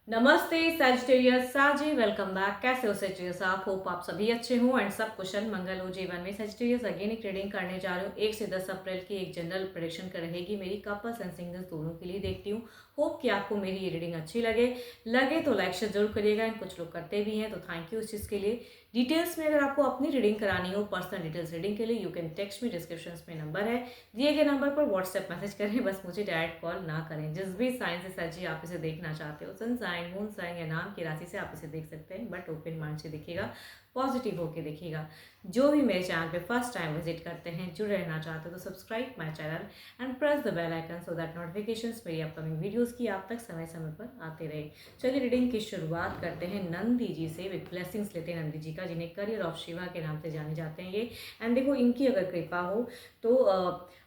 नमस्ते सजिटेरियस साजी, welcome back. कैसे हो सजिटेरियस आप? होप आप सभी अच्छे हो एंड सब कुशल मंगल हो जीवन में। सजिटेरियस अगेन एक रीडिंग करने जा रही हूँ। 1 से 10 अप्रैल की एक जनरल प्रेडिक्शन कर रहेगी मेरी कपल्स एंड सिंगल्स दोनों के लिए देखती हूँ। होप कि आपको मेरी ये रीडिंग अच्छी लगे तो लाइक शेयर जरूर करिएगा एंड कुछ लोग करते भी हैं तो थैंक यू उस चीज़ के लिए। डिटेल्स में अगर आपको अपनी रीडिंग करानी हो, पर्सनल डिटेल्स रीडिंग के लिए, you can text me, description में नंबर है, दिए गए नंबर पर व्हाट्सएप मैसेज करें, बस मुझे डायरेक्ट कॉल ना करें। जिस भी साइन से सजी आप इसे देखना चाहते हो, सन साइन, मून साइन या नाम की राशि से आप इसे देख सकते हैं, बट ओपन माइंड से देखिएगा, पॉजिटिव होकर देखिएगा। जो भी मेरे चैनल पे फर्स्ट टाइम विजिट करते हैं, जुड़े रहना चाहते हो तो subscribe my channel and press the bell icon so that notifications मेरी अपकमिंग वीडियोस की आप तक समय समय पर आते रहे। चलिए रीडिंग की शुरुआत करते हैं नंदी जी से। विद ब्लेसिंग्स लेते हैं नंदी जी का, जिन्हें करियर ऑफ शिवा के नाम से जाने जाते हैं ये। एंड देखो, इनकी अगर कृपा हो तो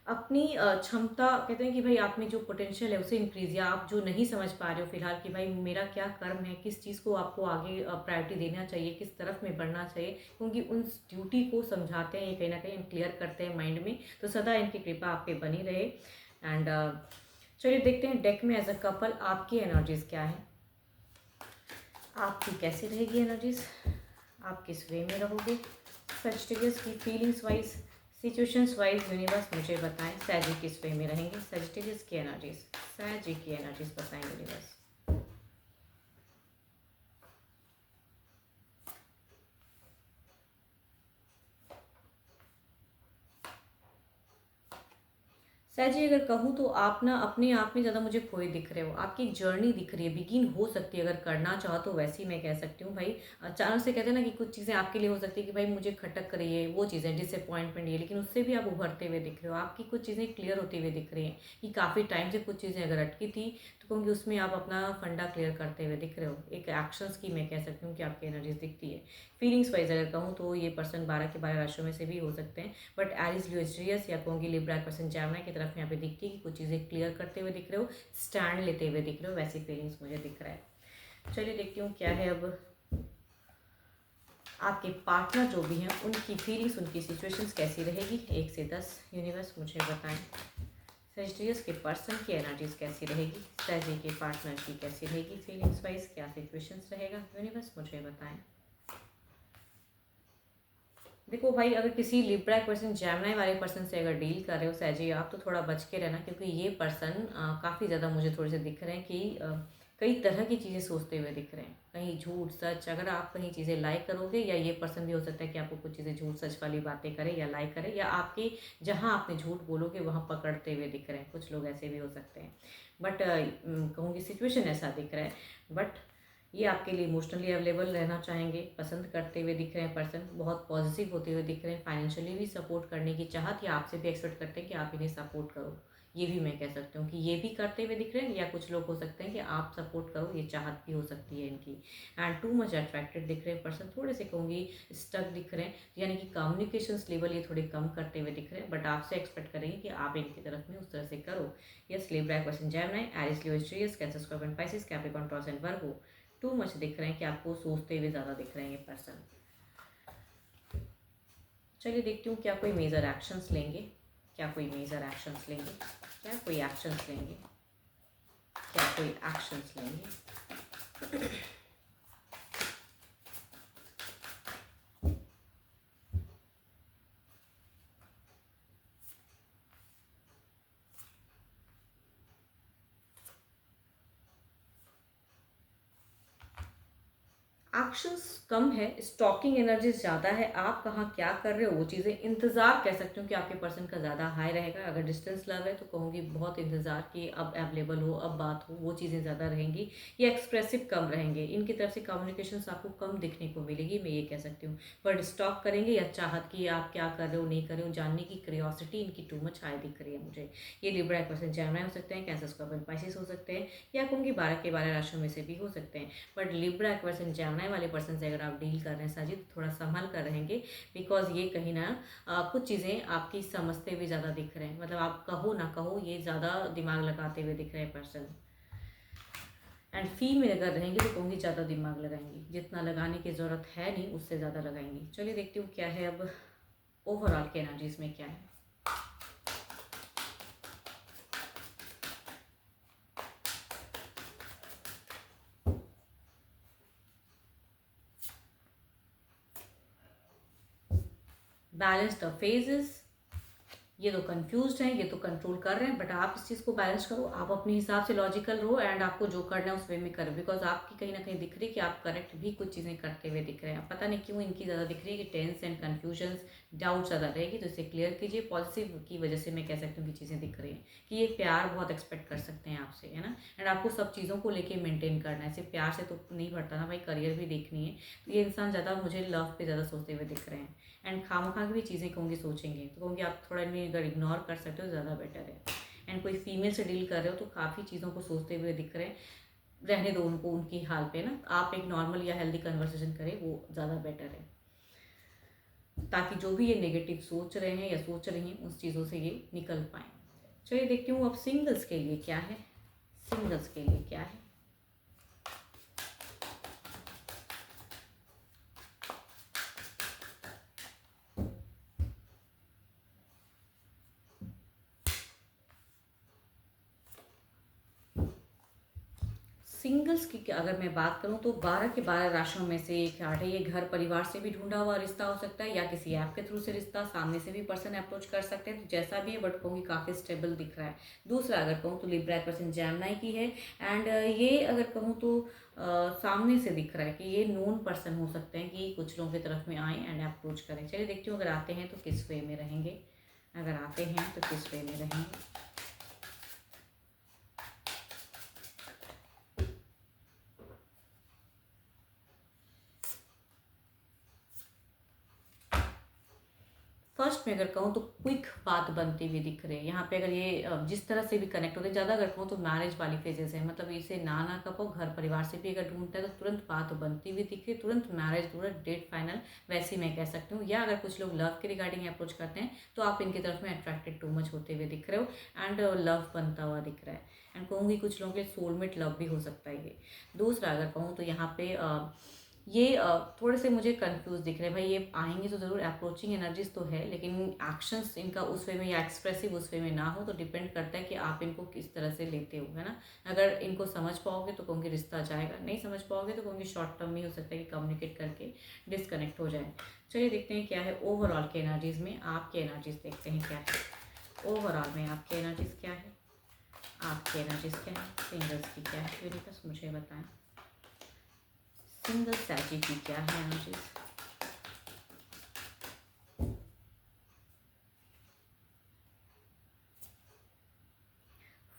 अपनी क्षमता, कहते हैं कि भाई आप में जो पोटेंशियल है उसे इंक्रीज, या आप जो नहीं समझ पा रहे हो फिलहाल कि भाई मेरा क्या कर्म है, किस चीज़ को आपको आगे प्रायोरिटी देना चाहिए, किस तरफ में बढ़ना चाहिए, क्योंकि उन ड्यूटी को समझाते हैं ये, कहीं ना कहीं क्लियर करते हैं माइंड में। तो सदा इनकी कृपा आप पे बनी रहे। एंड चलिए देखते हैं डेक में एज अ कपल आपकी एनर्जीज क्या है, आपकी कैसी रहेगी एनर्जीज, आप किस वे में रहोगे। सजिटेरियस की feelings wise, situations wise universe मुझे बताएं, सैजी किस वे में रहेंगे। सजिटेरियस की एनर्जीज, सैजी की एनर्जीज बताएं यूनिवर्स। सहजी अगर कहूँ तो आप ना अपने आप में ज़्यादा मुझे खोए दिख रहे हो। आपकी एक जर्नी दिख रही है, बिगिन हो सकती है अगर करना चाहो तो। वैसे ही मैं कह सकती हूँ भाई, अचानक से कहते हैं ना कि कुछ चीज़ें आपके लिए हो सकती है कि भाई मुझे खटक रही है, वो चीज़ें डिसअपॉइंटमेंट ये, लेकिन उससे भी आप उभरते हुए दिख रहे हो। आपकी कुछ चीज़ें क्लियर होती हुई दिख रही हैं कि काफ़ी टाइम से कुछ चीज़ें अगर अटकी थी तो कहूँगी उसमें आप अपना फंडा क्लियर करते हुए दिख रहे हो। एक एक्शंस की मैं कह सकती हूँ कि आपकी एनर्जीज दिखती है। फीलिंग्स वाइज अगर कहूँ तो ये पर्सन 12 के 12 राशियों में से भी हो सकते हैं, बट एरिस, ल्यूस्ट्रियस या कहूँगी लिब्रा पर्सन जैमिनी की तरफ यहाँ पे दिखती है कि कुछ चीज़ें क्लियर करते हुए दिख रहे हो, स्टैंड लेते हुए दिख रहे हो, वैसी फीलिंग्स मुझे दिख रहा है। चलिए देखती हूँ क्या है अब आपके पार्टनर जो भी हैं उनकी फीलिंग्स, उनकी सिचुएशंस कैसी रहेगी। 1 से 10 यूनिवर्स मुझे बताएं। सेजिटेरियस के पर्सन की एनर्जीज कैसी रहेगी, सैजी के पार्टनर की कैसी रहेगी, फीलिंग्स वाइज क्या सिचुएशंस रहेगा, यूनिवर्स मुझे बताएं। देखो भाई, अगर किसी लिब्रा पर्सन, जैमिनी वाले पर्सन से अगर डील कर रहे हो सहजी आप, तो थोड़ा बच के रहना, क्योंकि ये पर्सन काफ़ी ज़्यादा मुझे थोड़े से दिख रहे हैं कि कई तरह की चीज़ें सोचते हुए दिख रहे हैं। कहीं झूठ सच, अगर आप कहीं चीज़ें लाइक करोगे, या ये पर्सन भी हो सकता है कि आपको कुछ चीज़ें झूठ सच वाली बातें करे या लाइक करे, या आपके जहाँ आपने झूठ बोलोगे वहाँ पकड़ते हुए दिख रहे हैं। कुछ लोग ऐसे भी हो सकते हैं, बट कहूँगी सिचुएशन ऐसा दिख रहा है। बट ये आपके लिए इमोशनली अवेलेबल रहना चाहेंगे, पसंद करते हुए दिख रहे हैं पर्सन, बहुत पॉजिटिव होते हुए दिख रहे हैं, फाइनेंशियली भी सपोर्ट करने की चाहत, या आपसे भी एक्सपेक्ट करते हैं कि आप इन्हें सपोर्ट करो। ये भी मैं कह सकती हूँ कि ये भी करते हुए दिख रहे हैं, या कुछ लोग हो सकते हैं कि आप सपोर्ट करो, ये चाहत भी हो सकती है इनकी। एंड टू मच अट्रैक्टेड दिख रहे हैं पर्सन, थोड़े से कहूँगी स्टक दिख रहे हैं, यानी कि कम्युनिकेशन लेवल ये थोड़े कम करते हुए दिख रहे हैं, बट आपसे एक्सपेक्ट करेंगे कि आप इनकी तरफ में उस तरह से करो। Yes, Libra person Gemini, Aries, Leo, स्ट्रियस, Cancer, Scorpio, Pisces, Capricorn, Taurus and Virgo. Too much दिख रहे हैं कि आपको सोचते हुए ज़्यादा दिख रहे हैं ये पर्सन। चलिए देखती हूँ क्या कोई मेजर एक्शंस लेंगे, क्या कोई मेजर एक्शंस लेंगे, क्या कोई एक्शंस लेंगे, क्या कोई एक्शंस लेंगे। एक्शंस कम है, स्टॉकिंग एनर्जी ज़्यादा है। आप कहाँ क्या कर रहे हो वो चीज़ें, इंतज़ार कह सकती हूँ कि आपके पर्सन का ज़्यादा हाई रहेगा। अगर डिस्टेंस लव है तो कहूँगी बहुत इंतज़ार कि अब अवेलेबल हो, अब बात हो, वो चीज़ें ज़्यादा रहेंगी। ये एक्सप्रेसिव कम रहेंगे, इनकी तरफ से कम्युनिकेशन आपको कम दिखने को मिलेगी, मैं ये कह सकती हूँ। पर स्टॉक करेंगे या चाहत कि आप क्या कर रहे हो नहीं कर रहे हो जानने की क्रियोसिटी इनकी टू मच हाई दिख रही है मुझे। ये लिब्रा पर्सन जैमिनी हो सकते हैं, कैंसर, स्कॉर्पियो, पाइसिस हो सकते हैं, या कहूँगी 12 के 12 राशियों में से भी हो सकते हैं। बट लिब्रा पर्सन, जैमिनी वाले पर्सन से अगर आप डील कर रहे हैं साजिद, थोड़ा संभल कर रहेंगे, बिकॉज ये कहीं ना कुछ चीज़ें आपकी समझते हुए ज़्यादा दिख रहे हैं। मतलब आप कहो ना कहो, ये ज़्यादा दिमाग लगाते हुए दिख रहे हैं पर्सन। एंड फी में अगर रहेंगे तो कहूँगी ज़्यादा दिमाग लगाएंगी, जितना लगाने की ज़रूरत है नहीं उससे ज़्यादा लगाएंगी। चलिए देखती हूँ क्या है अब ओवरऑल के एनर्जीज में क्या है। Balance the phases. ये तो कंफ्यूज्ड हैं, ये तो कंट्रोल कर रहे हैं, बट आप इस चीज़ को बैलेंस करो, आप अपने हिसाब से लॉजिकल रहो एंड आपको जो करना है उस वे में करो, बिकॉज आपकी कहीं ना कहीं दिख रही है कि आप करेक्ट भी कुछ चीज़ें करते हुए दिख रहे हैं। पता नहीं क्यों इनकी ज़्यादा दिख रही है कि टेंस एंड कन्फ्यूजन्स, डाउट ज़्यादा रहेगी, तो इसे क्लियर कीजिए। पॉजिटिव की वजह से मैं कह सकती हूँ कि चीज़ें दिख रही हैं कि ये प्यार बहुत एक्सपेक्ट कर सकते हैं आपसे, है ना। एंड आपको सब चीज़ों को लेके मेंटेन करना है, सिर्फ प्यार से तो नहीं बढ़ता ना भाई, करियर भी देखनी है। तो ये इंसान ज़्यादा मुझे लव पे ज़्यादा सोचते हुए दिख रहे हैं एंड खामखा की भी चीज़ें कहूँगी सोचेंगे, तो कहूँगी आप थोड़ा इन्हें अगर इग्नोर कर सकते हो ज़्यादा बेटर है। एंड कोई फीमेल से डील कर रहे हो तो काफ़ी चीज़ों को सोचते हुए दिख रहे हैं, रहने दो उनको उनकी हाल पे ना, आप एक नॉर्मल या हेल्दी कन्वर्सेशन करें, वो ज़्यादा बेटर है, ताकि जो भी ये नेगेटिव सोच रहे हैं या सोच रही हैं उस चीज़ों से ये निकल पाएँ। चलिए देखती हूँ अब सिंगल्स के लिए क्या है, सिंगल्स के लिए क्या है। सिंगल्स की अगर मैं बात करूं तो 12 के 12 राशियों में से एक आर्ट है। ये घर परिवार से भी ढूंढा हुआ रिश्ता हो सकता है या किसी ऐप के थ्रू से रिश्ता, सामने से भी पर्सन अप्रोच कर सकते हैं, तो जैसा भी है, बट कहूँगी काफ़ी स्टेबल दिख रहा है। दूसरा अगर कहूँ तो लिब्रा पर्सन जैमनाई की है एंड ये अगर कहूँ तो सामने से दिख रहा है कि ये नोन पर्सन हो सकते हैं कि कुछ लोगों की तरफ में आए एंड अप्रोच करें। चलिए देखती हूँ अगर आते हैं तो किस वे में रहेंगे, अगर आते हैं तो किस वे में रहेंगे। फर्स्ट में अगर कहूँ तो क्विक बात बनती हुई दिख रही है यहाँ पे। अगर ये जिस तरह से भी कनेक्ट होते हैं ज़्यादा, अगर कहूँ तो मैरिज वाली फेजेस है, मतलब इसे ना कहो, घर परिवार से भी अगर ढूंढता है तो तुरंत बात बनती हुई दिख रही है, तुरंत मैरिज, तुरंत डेट फाइनल, वैसी मैं कह सकती हूँ। या अगर कुछ लोग लव के रिगार्डिंग अप्रोच करते हैं तो आप इनकी तरफ में अट्रैक्टेड टू मच होते हुए दिख रहे हो एंड लव बनता हुआ दिख रहा है। एंड कहूँगी कुछ लोगों के सोलमेट लव भी हो सकता है ये। दूसरा अगर कहूँ तो यहाँ पे ये थोड़े से मुझे कंफ्यूज दिख रहे हैं भाई, ये आएंगे तो ज़रूर, अप्रोचिंग एनर्जीज तो है, लेकिन एक्शंस इनका उस वे में या एक्सप्रेसिव उस वे में ना हो, तो डिपेंड करता है कि आप इनको किस तरह से लेते हो, है ना। अगर इनको समझ पाओगे तो कहूँगी रिश्ता जाएगा, नहीं समझ पाओगे तो कहूँगी शॉर्ट टर्म में हो सकता है कि कम्युनिकेट करके डिसकनेक्ट हो जाए। चलिए देखते हैं क्या है ओवरऑल के एनर्जीज में, आपके एनर्जीज देखते हैं क्या है ओवरऑल में, आपके एनर्जीज क्या है, आपके एनर्जीज क्या है, सिंगल्स की क्या है, यूनिवर्स मुझे बताएं। सिंगल सैची की क्या है एनर्जीज,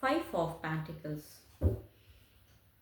फाइव ऑफ पेंटिकल्स।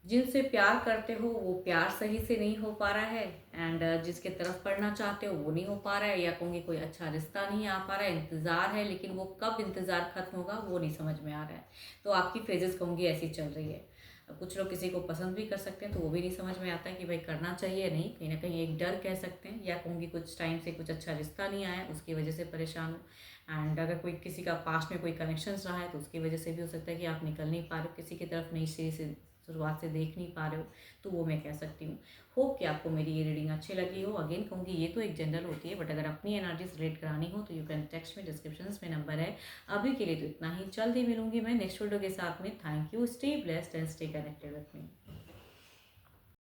जिनसे प्यार करते हो वो प्यार सही से नहीं हो पा रहा है एंड जिसके तरफ पढ़ना चाहते हो वो नहीं हो पा रहा है, या कहूँगी कोई अच्छा रिश्ता नहीं आ पा रहा है, इंतज़ार है, लेकिन वो कब इंतज़ार खत्म होगा वो नहीं समझ में आ रहा है। तो आपकी फेजेस कहूँगी ऐसी चल रही है। कुछ लोग किसी को पसंद भी कर सकते हैं तो वो भी नहीं समझ में आता है कि भाई करना चाहिए नहीं, कहीं ना कहीं एक डर कह सकते हैं, या कहूँगी कुछ टाइम से कुछ अच्छा रिश्ता नहीं आया उसकी वजह से परेशान हो। एंड अगर कोई किसी का पास्ट में कोई कनेक्शन रहा है तो उसकी वजह से भी हो सकता है कि आप निकल नहीं पा रहे हो, किसी की तरफ नई से शुरुआत से देख नहीं पा रहे हो, तो वो मैं कह सकती हूँ। होप कि आपको मेरी ये रीडिंग अच्छी लगी हो। अगेन कहूँगी ये तो एक जनरल होती है, बट अगर अपनी एनर्जीज रेट करानी हो तो यू कैन टेक्स्ट में, डिस्क्रिप्शन में नंबर है। अभी के लिए तो इतना ही, जल्दी मिलूंगी मैं नेक्स्ट वीडियो के साथ में। Thank you, stay blessed and stay connected with me.